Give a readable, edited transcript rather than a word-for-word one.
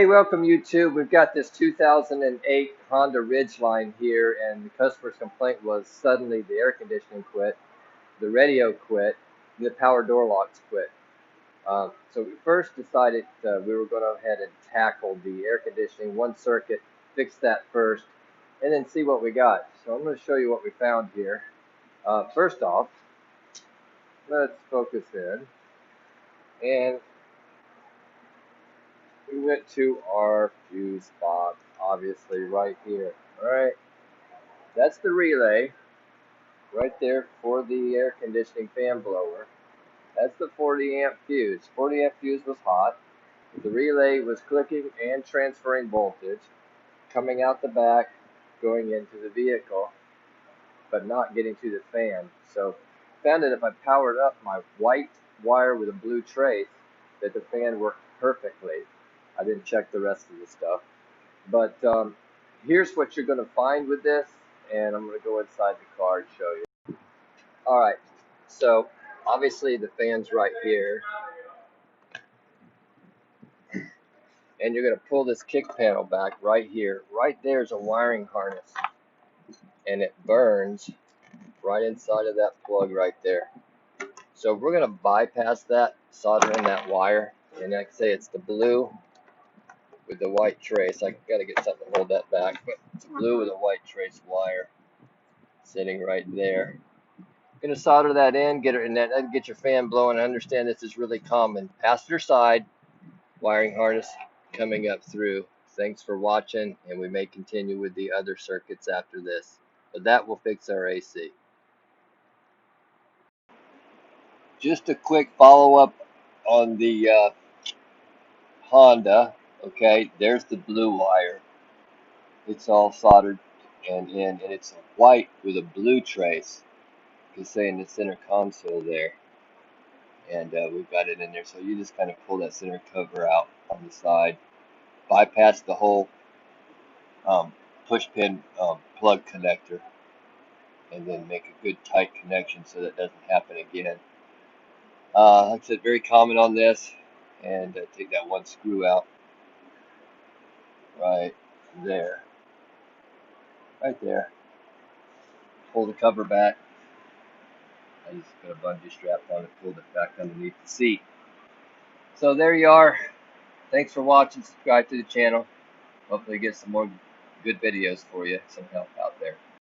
welcome YouTube. We've got this 2008 Honda Ridgeline here, and the customer's complaint was suddenly the air conditioning quit, the radio quit, and the power door locks quit. So we first decided we were going to go ahead and tackle the air conditioning, one circuit, fix that first, and then see what we got. So I'm going to show you what we found here. First off, let's focus in, and we went to our fuse box, obviously right here. Alright, that's the relay right there for the air conditioning fan blower. That's the 40 amp fuse. 40 amp fuse was hot. The relay was clicking and transferring voltage, coming out the back, going into the vehicle, but not getting to the fan. So found that if I powered up my white wire with a blue trace, that the fan worked perfectly. I didn't check the rest of the stuff. But here's what you're going to find with this, and I'm going to go inside the car and show you. Alright, so obviously the fan's right here. And you're going to pull this kick panel back right here. Right there's a wiring harness. And it burns right inside of that plug right there. So we're going to bypass that, solder in that wire. And like I say, it's the blue with the white trace. I got to get something to hold that back, but it's blue with a white trace wire sitting right there. Going to solder that in, get it in that, and get your fan blowing. I understand this is really common. Passenger side wiring harness coming up through. Thanks for watching, and we may continue with the other circuits after this. But that will fix our AC. Just a quick follow-up on the Honda. Okay, there's the blue wire. It's all soldered and it's white with a blue trace. You can see in the center console there, and we've got it in there. So you just kind of pull that center cover out on the side, bypass the whole push pin plug connector, and then make a good tight connection so that doesn't happen again. Like I said, very common on this. And take that one screw out right there. Right there. Pull the cover back. I just got a bungee strap on it, pulled it back underneath the seat. So there you are. Thanks for watching. Subscribe to the channel. Hopefully get some more good videos for you, some help out there.